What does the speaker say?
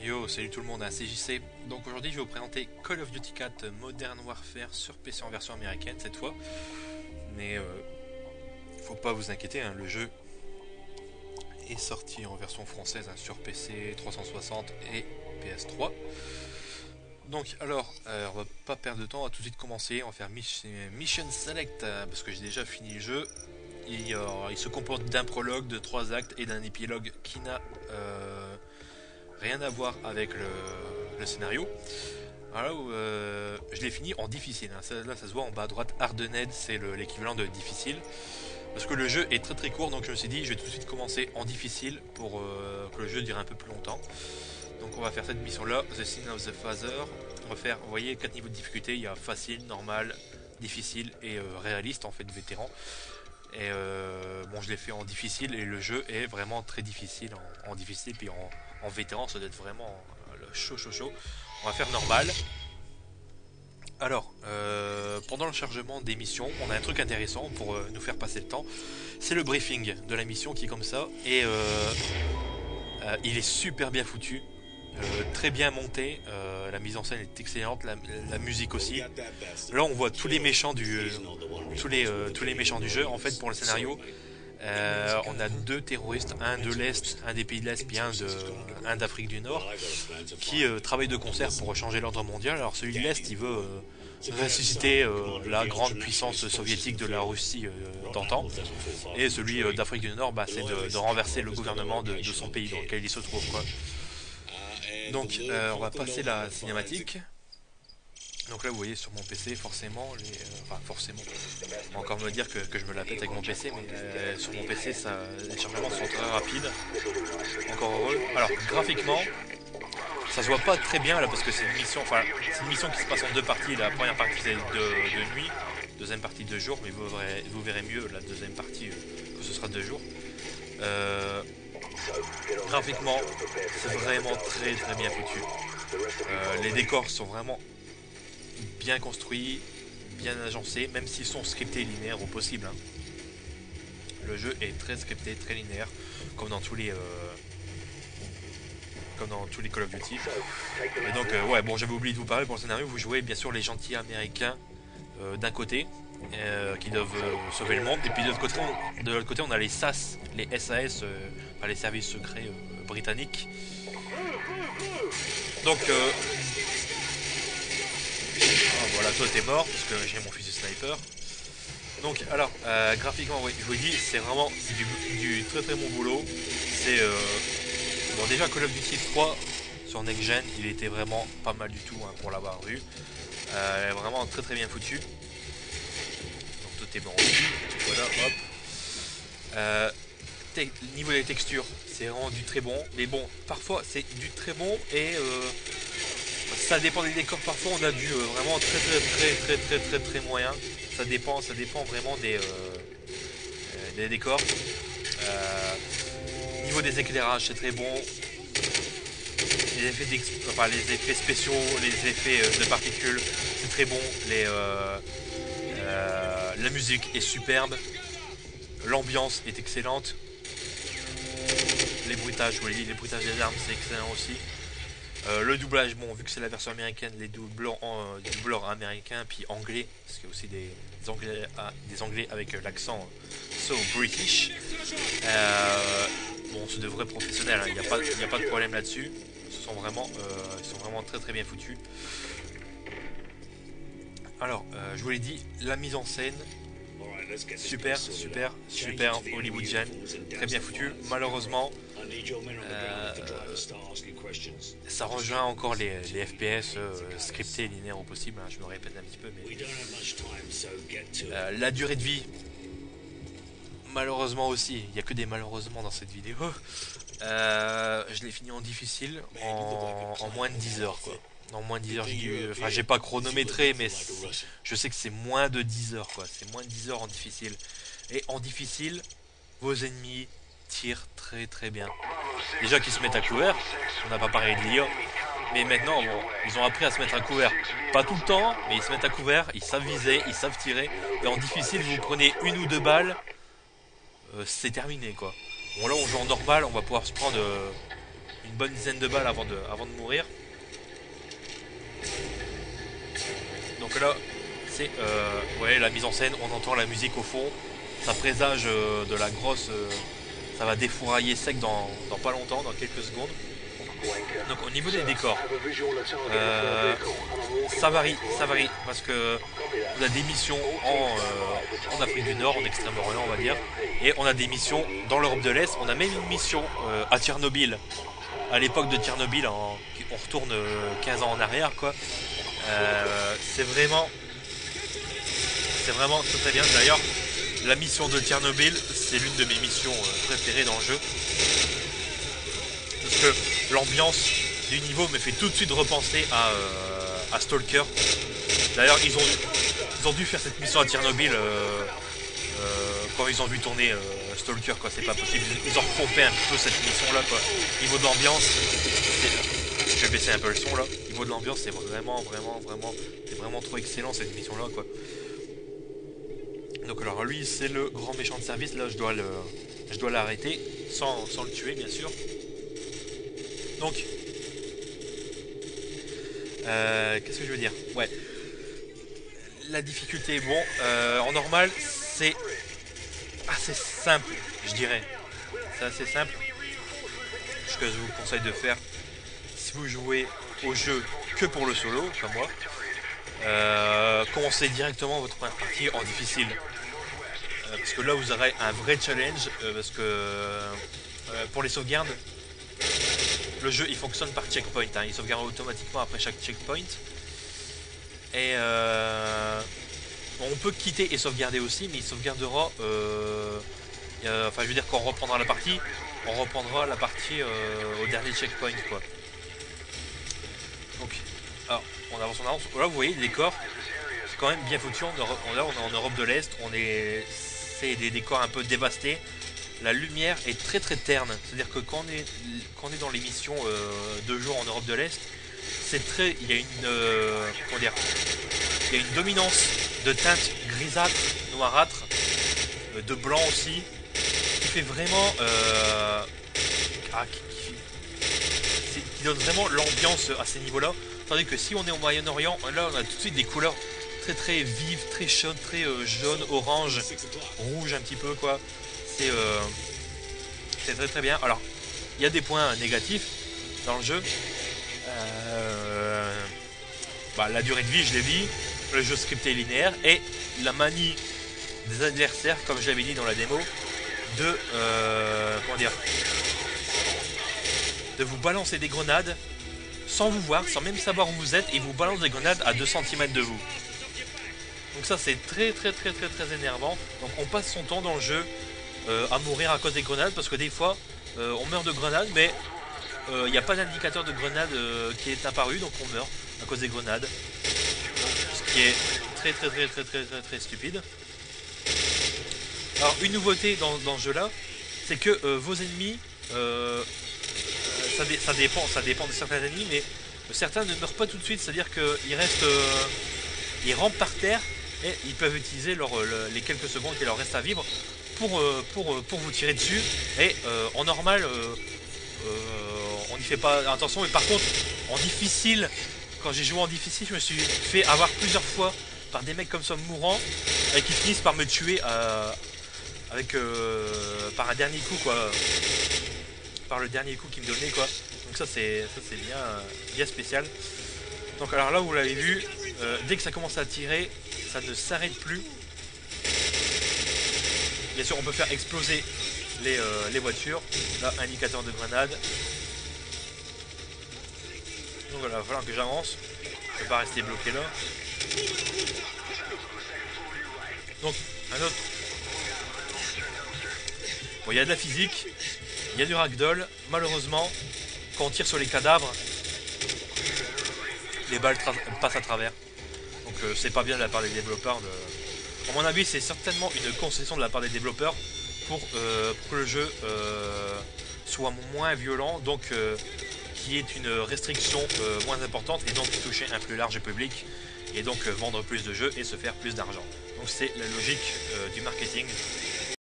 Yo, salut tout le monde, c'est JC. Donc aujourd'hui je vais vous présenter Call of Duty 4 Modern Warfare sur PC en version américaine cette fois. Mais faut pas vous inquiéter, hein, le jeu est sorti en version française sur PC 360 et PS3. Donc alors, on va pas perdre de temps, on va tout de suite commencer, on va faire Mission Select parce que j'ai déjà fini le jeu. Il se compose d'un prologue, de 3 actes et d'un épilogue qui n'a rien à voir avec le scénario. Alors je l'ai fini en difficile, hein. Là ça se voit en bas à droite, Hardened, c'est l'équivalent de difficile. Parce que le jeu est très très court, donc je me suis dit je vais tout de suite commencer en difficile pour que le jeu dure un peu plus longtemps. Donc on va faire cette mission là, The Sin of the Father. On va faire, vous voyez, 4 niveaux de difficulté, il y a facile, normal, difficile et réaliste en fait, vétéran. Et bon, je l'ai fait en difficile et le jeu est vraiment très difficile en difficile, puis en vétéran ça doit être vraiment chaud. On va faire normal. Alors, pendant le chargement des missions, on a un truc intéressant pour nous faire passer le temps. C'est le briefing de la mission qui est comme ça. Et il est super bien foutu. Très bien monté. La mise en scène est excellente. La musique aussi. Là, on voit tous les méchants tous les méchants du jeu. En fait, pour le scénario, on a 2 terroristes, un de l'Est, un des pays de l'Est, puis un d'Afrique du Nord, qui travaillent de concert pour changer l'ordre mondial. Alors celui de l'Est, il veut ressusciter la grande puissance soviétique de la Russie d'antan, et celui d'Afrique du Nord, c'est de renverser le gouvernement de son pays dans lequel il se trouve, quoi. Donc on va passer la cinématique. Donc là vous voyez sur mon PC forcément forcément on va encore me dire que je me la pète avec mon PC, mais sur mon PC les chargements sont très rapides, encore heureux. Alors graphiquement ça se voit pas très bien là parce que c'est une mission qui se passe en 2 parties. La première partie c'est de nuit, deuxième partie de jour, mais vous verrez mieux la deuxième partie que ce sera de jour. Graphiquement c'est vraiment très très bien foutu. Les décors sont vraiment bien construits, bien agencés, même s'ils sont scriptés et linéaires au possible, hein. Le jeu est très scripté, très linéaire, comme dans tous les Call of Duty. Et donc ouais, bon, j'avais oublié de vous parler pour le scénario. Vous jouez bien sûr les gentils américains d'un côté qui doivent sauver le monde, et puis de l'autre côté on a les SAS, les SAS, les services secrets britanniques. Donc voilà, toi t'es mort parce que j'ai mon fusil sniper. Donc alors graphiquement, oui, je vous dis, c'est vraiment du très très bon boulot. C'est bon, déjà Call of Duty 3 sur Next Gen, il était vraiment pas mal du tout, hein, pour l'avoir vu. Vraiment très très bien foutu. Donc tout est bon aussi. Voilà, hop. Niveau des textures, c'est vraiment du très bon. Mais bon, parfois c'est du très bon et ça dépend des décors. Parfois on a du vraiment très moyen. Ça dépend vraiment des décors. Niveau des éclairages, c'est très bon. Les effets spéciaux, les effets de particules, c'est très bon. La musique est superbe. L'ambiance est excellente. Les bruitages, je vous l'ai dit, les bruitages des armes, c'est excellent aussi. Le doublage, bon, vu que c'est la version américaine, les doubleurs américains, puis anglais, parce qu'il y a aussi des anglais avec l'accent so British. Bon, c'est de vrais professionnels, hein, il n'y a pas de problème là-dessus. Ils sont vraiment très très bien foutus. Alors, je vous l'ai dit, la mise en scène, super hollywoodienne, très bien foutu. Malheureusement, ça rejoint encore les FPS scriptés et linéaires au possible, hein, je me répète un petit peu, mais la durée de vie, malheureusement aussi, il n'y a que des malheureusement dans cette vidéo. Je l'ai fini en difficile en moins de 10 heures, quoi. En moins de 10 heures, j'ai pas chronométré, mais je sais que c'est moins de 10 heures, quoi. C'est moins de 10 heures en difficile. Et en difficile, vos ennemis tirent très très bien. Déjà qu'ils se mettent à couvert, on n'a pas parlé de l'IA, mais maintenant, bon, ils ont appris à se mettre à couvert. Pas tout le temps, mais ils se mettent à couvert, ils savent viser, ils savent tirer. Et en difficile, vous prenez 1 ou 2 balles, c'est terminé, quoi. Bon, là on joue en normal, on va pouvoir se prendre une bonne dizaine de balles avant de mourir. Donc là, c'est ouais, la mise en scène, on entend la musique au fond, ça présage de la grosse... ça va défourailler sec dans pas longtemps, dans quelques secondes. Donc au niveau des décors, ça varie, parce que on a des missions en Afrique du Nord, en Extrême-Orient on va dire, et on a des missions dans l'Europe de l'Est, on a même une mission à Tchernobyl, à l'époque de Tchernobyl, on retourne 15 ans en arrière quoi. C'est vraiment très très bien. D'ailleurs, la mission de Tchernobyl, c'est l'une de mes missions préférées dans le jeu. Parce que l'ambiance du niveau me fait tout de suite repenser à Stalker. D'ailleurs, ils ont dû faire cette mission à Tchernobyl quand ils ont vu tourner Stalker, quoi. C'est pas possible. Ils ont repompé un peu cette mission là, quoi. Niveau de l'ambiance, je vais baisser un peu le son là. Niveau de l'ambiance, c'est vraiment trop excellent cette mission là, quoi. Donc alors lui, c'est le grand méchant de service. Là, je dois l'arrêter sans le tuer, bien sûr. Donc, qu'est-ce que je veux dire? Ouais. La difficulté, bon, en normal, c'est assez simple, je dirais. C'est assez simple. Ce que je vous conseille de faire, si vous jouez au jeu que pour le solo, comme moi, commencez directement votre partie en difficile. Parce que là, vous aurez un vrai challenge, parce que pour les sauvegardes, le jeu il fonctionne par checkpoint, hein. Il sauvegarde automatiquement après chaque checkpoint. Et bon, on peut quitter et sauvegarder aussi, mais il sauvegardera. Enfin, je veux dire, quand on reprendra la partie, au dernier checkpoint, quoi. Donc, alors, on avance. Là, vous voyez, le décor, c'est quand même bien foutu. Là, on est en Europe de l'Est, c'est des décors un peu dévastés. La lumière est très très terne, c'est-à-dire que quand on est dans les missions de jour en Europe de l'Est, il y a une dominance de teintes grisâtres, noirâtres, de blanc aussi, qui fait vraiment, qui donne vraiment l'ambiance à ces niveaux-là. Tandis que si on est au Moyen-Orient, là on a tout de suite des couleurs très très vives, très chaudes, très jaune, orange, rouge un petit peu quoi. C'est très très bien. Alors, il y a des points négatifs dans le jeu. La durée de vie, je l'ai dit, le jeu scripté linéaire et la manie des adversaires, comme je l'avais dit dans la démo, de vous balancer des grenades sans vous voir, sans même savoir où vous êtes, et vous balance des grenades à 2 cm de vous. Donc ça c'est très énervant. Donc on passe son temps dans le jeu à mourir à cause des grenades, parce que des fois on meurt de grenades, mais il n'y a pas d'indicateur de grenade qui est apparu, donc on meurt à cause des grenades. Ce qui est très stupide. Alors une nouveauté dans ce jeu là, c'est que vos ennemis, ça dépend de certains ennemis, mais certains ne meurent pas tout de suite, c'est à dire qu'ils restent, ils rampent par terre et ils peuvent utiliser les quelques secondes qui leur restent à vivre pour vous tirer dessus. Et en normal, on n'y fait pas attention, mais par contre en difficile, quand j'ai joué en difficile, je me suis fait avoir plusieurs fois par des mecs comme ça mourants et qui finissent par me tuer par un dernier coup, quoi, par le dernier coup qu'ils me donnaient, quoi. Donc ça c'est bien spécial. Donc alors là, vous l'avez vu, dès que ça commence à tirer, ça ne s'arrête plus. Bien sûr, on peut faire exploser les voitures. Là, indicateur de grenade. Donc voilà, il va falloir que j'avance. Je ne vais pas rester bloqué là. Donc, un autre. Bon, il y a de la physique, il y a du ragdoll. Malheureusement, quand on tire sur les cadavres, les balles passent à travers. Donc c'est pas bien de la part des développeurs. À mon avis, c'est certainement une concession de la part des développeurs pour que le jeu soit moins violent, donc qui est une restriction moins importante, et donc toucher un plus large public, et donc vendre plus de jeux et se faire plus d'argent. Donc c'est la logique du marketing